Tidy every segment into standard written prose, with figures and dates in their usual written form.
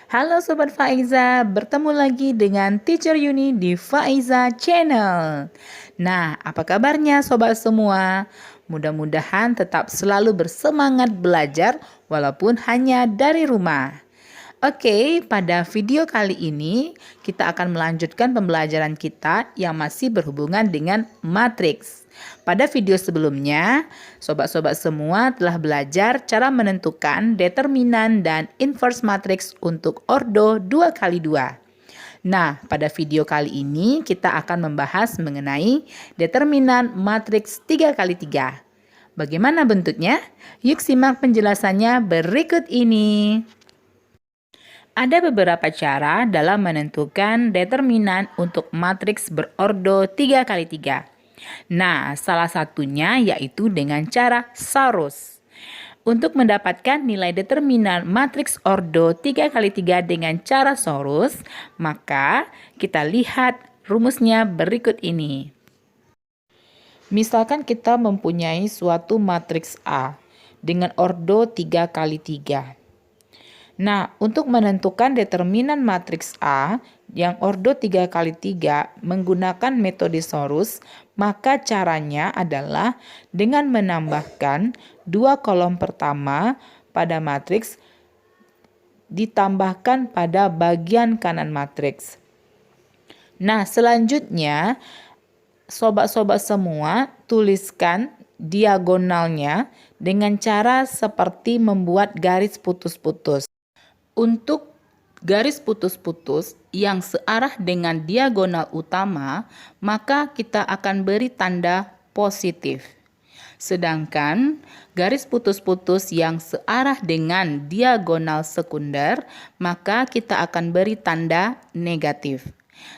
Halo Sobat Faiza, bertemu lagi dengan Teacher Yuni di Faiza Channel. Nah, apa kabarnya Sobat semua? Mudah-mudahan tetap selalu bersemangat belajar walaupun hanya dari rumah. Oke, pada video kali ini kita akan melanjutkan pembelajaran kita yang masih berhubungan dengan matriks. Pada video sebelumnya, sobat-sobat semua telah belajar cara menentukan determinan dan inverse matriks untuk ordo 2 kali 2. Nah, pada video kali ini kita akan membahas mengenai determinan matriks 3 kali 3. Bagaimana bentuknya? Yuk simak penjelasannya berikut ini. Ada beberapa cara dalam menentukan determinan untuk matriks berordo 3 kali 3. Nah, salah satunya yaitu dengan cara Saros. Untuk mendapatkan nilai determinan matriks ordo 3 kali 3 dengan cara Saros, maka kita lihat rumusnya berikut ini. Misalkan kita mempunyai suatu matriks A dengan ordo 3 kali 3. Nah, untuk menentukan determinan matriks A yang ordo 3 kali 3 menggunakan metode Saros, maka caranya adalah dengan menambahkan 2 kolom pertama pada matriks ditambahkan pada bagian kanan matriks. Nah, selanjutnya sobat-sobat semua tuliskan diagonalnya dengan cara seperti membuat garis putus-putus. Untuk garis putus-putus yang searah dengan diagonal utama, maka kita akan beri tanda positif. Sedangkan garis putus-putus yang searah dengan diagonal sekunder, maka kita akan beri tanda negatif.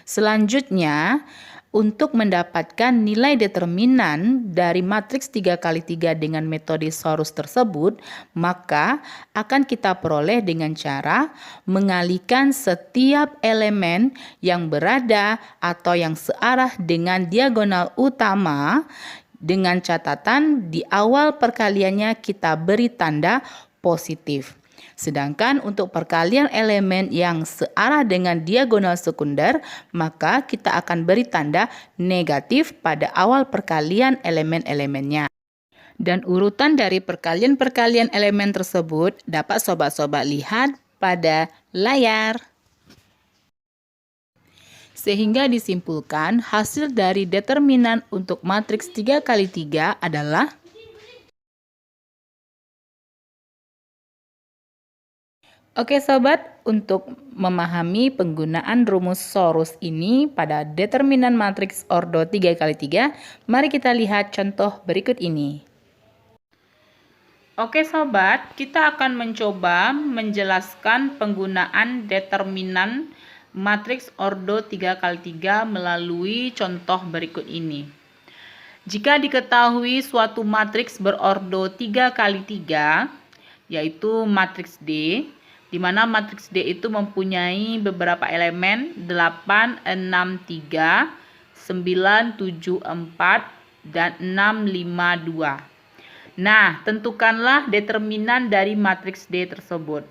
Selanjutnya, untuk mendapatkan nilai determinan dari matriks 3 kali 3 dengan metode Saros tersebut, maka akan kita peroleh dengan cara mengalihkan setiap elemen yang berada atau yang searah dengan diagonal utama, dengan catatan di awal perkaliannya kita beri tanda positif. Sedangkan untuk perkalian elemen yang searah dengan diagonal sekunder, maka kita akan beri tanda negatif pada awal perkalian elemen-elemennya. Dan urutan dari perkalian-perkalian elemen tersebut dapat sobat-sobat lihat pada layar. Sehingga disimpulkan hasil dari determinan untuk matriks 3 kali 3 adalah Oke sobat, untuk memahami penggunaan rumus Saros ini pada determinan matriks ordo 3 kali 3, mari kita lihat contoh berikut ini. Oke sobat, kita akan mencoba menjelaskan penggunaan determinan matriks ordo 3 kali 3 melalui contoh berikut ini. Jika diketahui suatu matriks berordo 3 kali 3, yaitu matriks D, di mana matriks D itu mempunyai beberapa elemen 8, 6, 3, 9, 7, 4, dan 6, 5, 2. Nah, tentukanlah determinan dari matriks D tersebut.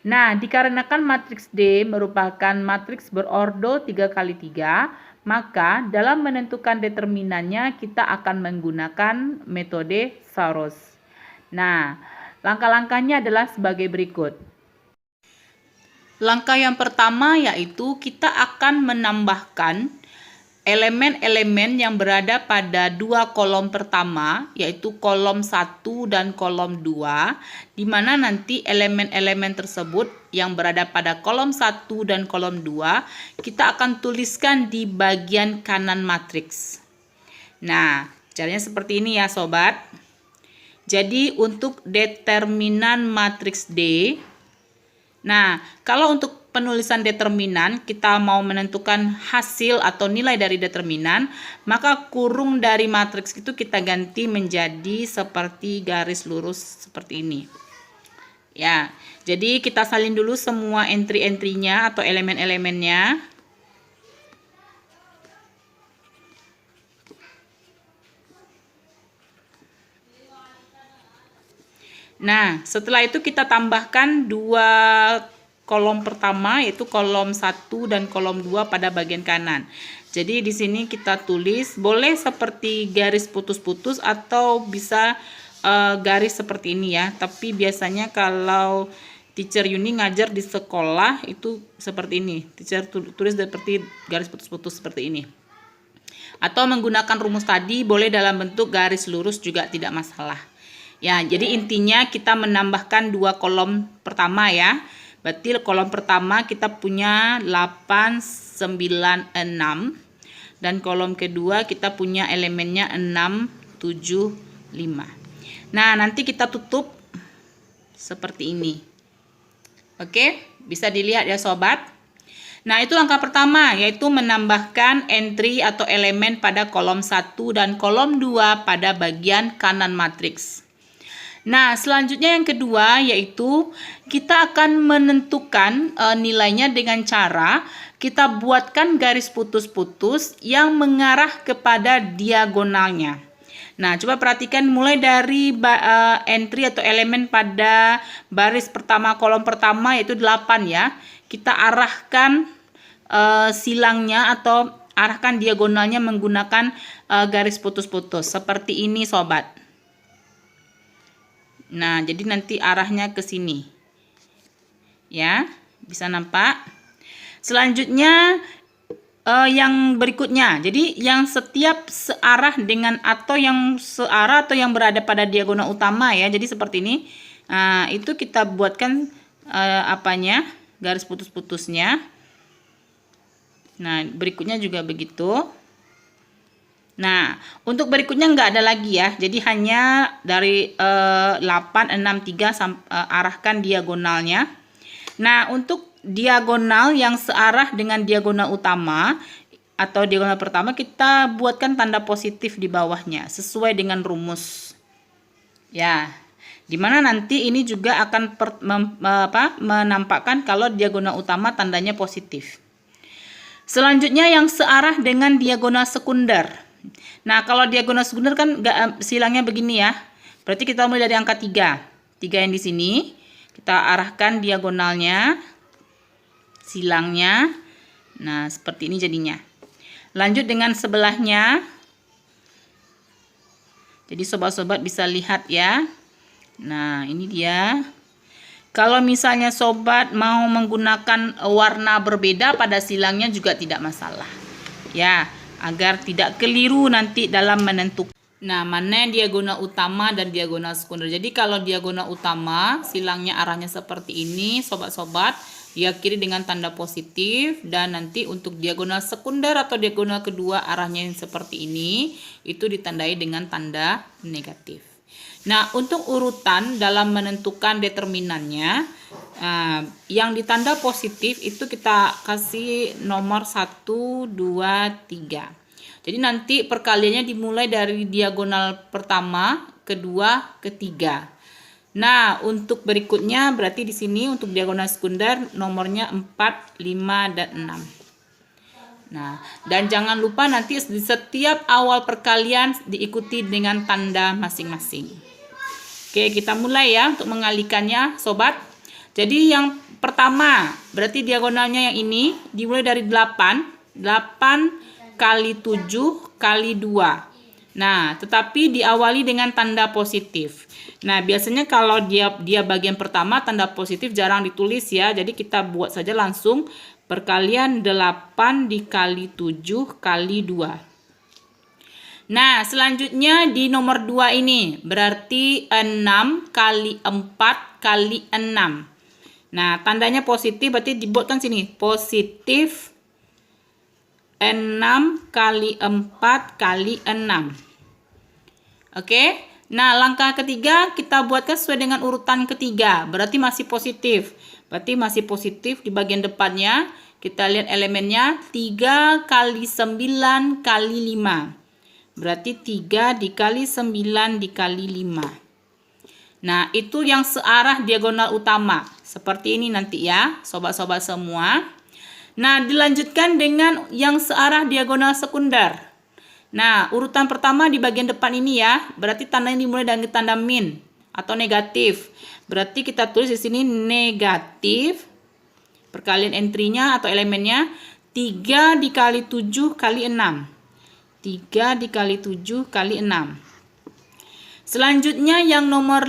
Nah, dikarenakan matriks D merupakan matriks berordo 3 kali 3, maka dalam menentukan determinannya kita akan menggunakan metode Saros. Nah, langkah-langkahnya adalah sebagai berikut. Langkah yang pertama yaitu kita akan menambahkan elemen-elemen yang berada pada dua kolom pertama, yaitu kolom 1 dan kolom 2, di mana nanti elemen-elemen tersebut yang berada pada kolom 1 dan kolom 2, kita akan tuliskan di bagian kanan matriks. Nah, caranya seperti ini ya sobat. Jadi untuk determinan matriks D, nah, kalau untuk penulisan determinan, kita mau menentukan hasil atau nilai dari determinan, maka kurung dari matriks itu kita ganti menjadi seperti garis lurus seperti ini. Ya, jadi kita salin dulu semua entry-entry-nya atau elemen-elemennya. Nah, setelah itu kita tambahkan dua kolom pertama, yaitu kolom 1 dan kolom 2 pada bagian kanan. Jadi di sini kita tulis, boleh seperti garis putus-putus atau bisa garis seperti ini ya. Tapi biasanya kalau Teacher Yuni ngajar di sekolah itu seperti ini. Teacher tulis seperti garis putus-putus seperti ini. Atau menggunakan rumus tadi, boleh dalam bentuk garis lurus juga tidak masalah. Ya, jadi intinya kita menambahkan 2 kolom pertama ya. Berarti kolom pertama kita punya 8, 9, 6. Dan kolom kedua kita punya elemennya 6, 7, 5. Nah, nanti kita tutup seperti ini. Oke, bisa dilihat ya sobat. Nah, itu langkah pertama, yaitu menambahkan entry atau elemen pada kolom 1 dan kolom 2 pada bagian kanan matriks. Nah, selanjutnya yang kedua, yaitu kita akan menentukan nilainya dengan cara kita buatkan garis putus-putus yang mengarah kepada diagonalnya. Nah, coba perhatikan mulai dari entry atau elemen pada baris pertama, kolom pertama, yaitu 8 ya. Kita arahkan silangnya atau arahkan diagonalnya menggunakan garis putus-putus seperti ini sobat. Nah, jadi nanti arahnya ke sini ya, bisa nampak. Selanjutnya yang berikutnya, jadi yang setiap searah dengan atau yang searah atau yang berada pada diagonal utama ya, jadi seperti ini. Nah, itu kita buatkan garis putus-putusnya. Nah, berikutnya juga begitu. Nah, untuk berikutnya nggak ada lagi ya. Jadi hanya dari 8, 6, 3 arahkan diagonalnya. Nah, untuk diagonal yang searah dengan diagonal utama atau diagonal pertama, kita buatkan tanda positif di bawahnya sesuai dengan rumus. Ya, dimana nanti ini juga akan menampakkan kalau diagonal utama tandanya positif. Selanjutnya yang searah dengan diagonal sekunder. Nah, kalau diagonal sekunder kan silangnya begini ya. Berarti kita mulai dari angka 3. 3 yang di sini. Kita arahkan diagonalnya, silangnya. Nah, seperti ini jadinya. Lanjut dengan sebelahnya. Jadi sobat-sobat bisa lihat ya. Nah, ini dia. Kalau misalnya sobat mau menggunakan warna berbeda pada silangnya juga tidak masalah. Ya, agar tidak keliru nanti dalam menentukan. Nah, mana yang diagonal utama dan diagonal sekunder. Jadi kalau diagonal utama silangnya arahnya seperti ini, sobat-sobat, diakhiri dengan tanda positif, dan nanti untuk diagonal sekunder atau diagonal kedua arahnya yang seperti ini, itu ditandai dengan tanda negatif. Nah, untuk urutan dalam menentukan determinannya, yang ditanda positif itu kita kasih nomor 1, 2, 3. Jadi nanti perkaliannya dimulai dari diagonal pertama, kedua, ketiga. Nah, untuk berikutnya berarti di sini untuk diagonal sekunder nomornya 4, 5, dan 6. Nah, dan jangan lupa nanti di setiap awal perkalian diikuti dengan tanda masing-masing. Oke, kita mulai ya untuk mengalikannya, sobat. Jadi yang pertama, berarti diagonalnya yang ini dimulai dari 8. 8 kali 7 kali 2. Nah, tetapi diawali dengan tanda positif. Nah, biasanya kalau dia bagian pertama tanda positif jarang ditulis ya. Jadi kita buat saja langsung perkalian 8 dikali 7 kali 2. Nah, selanjutnya di nomor 2 ini berarti 6 kali 4 kali 6. Nah, tandanya positif berarti dibuatkan sini. Positif 6 kali 4 kali 6. Oke. Nah, langkah ketiga kita buatkan sesuai dengan urutan ketiga. Berarti masih positif. Berarti masih positif di bagian depannya. Kita lihat elemennya 3 kali 9 kali 5. Berarti 3 dikali 9 dikali 5. Nah, itu yang searah diagonal utama. Seperti ini nanti ya, sobat-sobat semua. Nah, dilanjutkan dengan yang searah diagonal sekunder. Nah, urutan pertama di bagian depan ini ya. Berarti tandanya dimulai dari tanda min atau negatif. Berarti kita tulis di sini negatif Perkalian entry-nya atau elemennya 3 dikali 7 kali 6. 3 dikali 7 kali 6. Selanjutnya yang nomor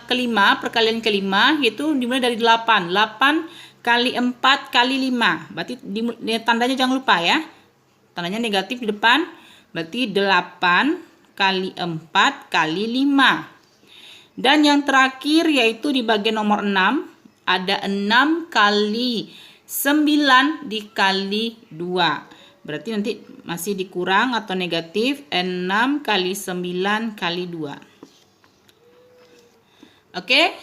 kelima, perkalian kelima, yaitu dimulai dari 8. 8 kali 4 kali 5. Berarti tandanya jangan lupa ya. Tandanya negatif di depan. Berarti 8 kali 4 kali 5. Dan yang terakhir yaitu di bagian nomor 6. Ada 6 kali 9 dikali 2. Berarti nanti masih dikurang atau negatif 6 kali 9 kali 2. Oke,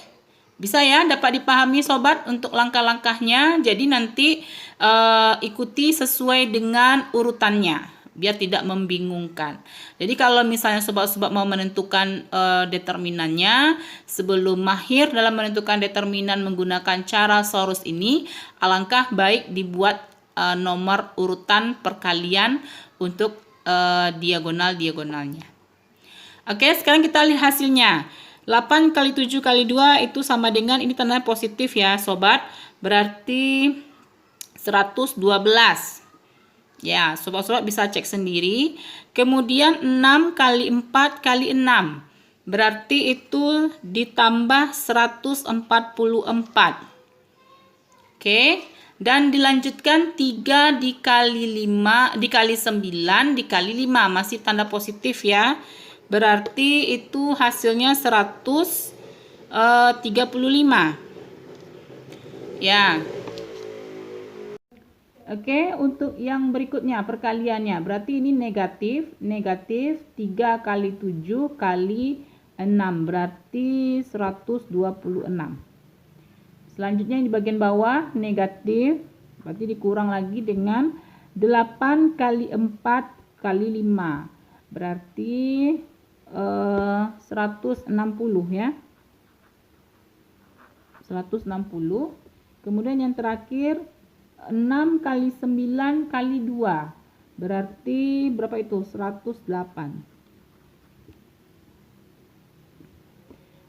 bisa ya dapat dipahami sobat untuk langkah-langkahnya. Jadi nanti ikuti sesuai dengan urutannya biar tidak membingungkan. Jadi kalau misalnya sobat-sobat mau menentukan determinannya, sebelum mahir dalam menentukan determinan menggunakan cara Sorus ini, alangkah baik dibuat nomor urutan perkalian untuk diagonal-diagonalnya. Oke, sekarang kita lihat hasilnya. 8 kali 7 kali 2 itu sama dengan, ini tandanya positif ya sobat, berarti 112. Ya, sobat-sobat bisa cek sendiri. Kemudian 6 kali 4 kali 6. Berarti itu ditambah 144. Oke. Dan dilanjutkan 3 dikali 5 dikali 9 dikali 5. Masih tanda positif ya. Berarti itu hasilnya 135. Ya. Oke, untuk yang berikutnya perkaliannya. Berarti ini negatif 3 kali 7 kali 6. Berarti 126. Selanjutnya di bagian bawah negatif. Berarti dikurang lagi dengan 8 kali 4 kali 5. Berarti 160 ya. 160. Kemudian yang terakhir 6 kali 9 kali 2. Berarti berapa itu? 108.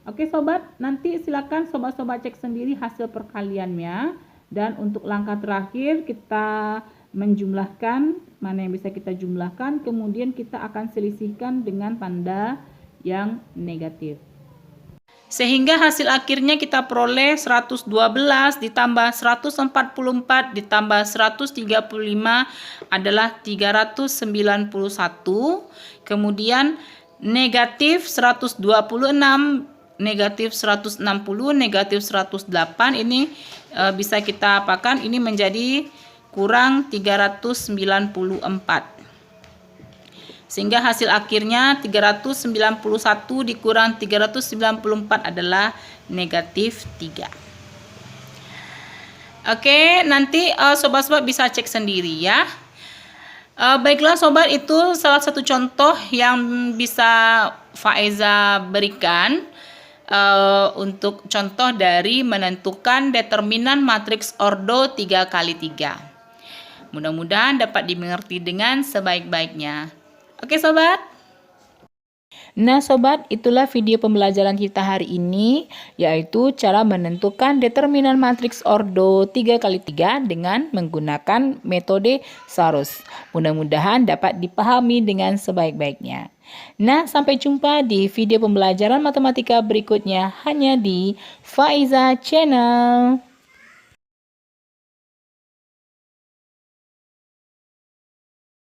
Oke sobat, nanti silakan sobat-sobat cek sendiri hasil perkaliannya. Dan untuk langkah terakhir kita menjumlahkan, mana yang bisa kita jumlahkan, kemudian kita akan selisihkan dengan tanda yang negatif. Sehingga hasil akhirnya kita peroleh 112 ditambah 144 ditambah 135 adalah 391. Kemudian negatif 126, negatif 160, negatif 108 ini bisa kita apakan, ini menjadi kurang 394. Sehingga hasil akhirnya 391 dikurang 394 adalah negatif 3. Oke, nanti sobat-sobat bisa cek sendiri ya. Baiklah sobat, itu salah satu contoh yang bisa Faiza berikan untuk contoh dari menentukan determinan matriks ordo 3x3. Mudah-mudahan dapat dimengerti dengan sebaik-baiknya. Oke sobat. Nah sobat, itulah video pembelajaran kita hari ini, yaitu cara menentukan determinan matriks ordo 3x3 dengan menggunakan metode Sorus. Mudah-mudahan dapat dipahami dengan sebaik-baiknya. Nah, sampai jumpa di video pembelajaran matematika berikutnya hanya di Faiza Channel.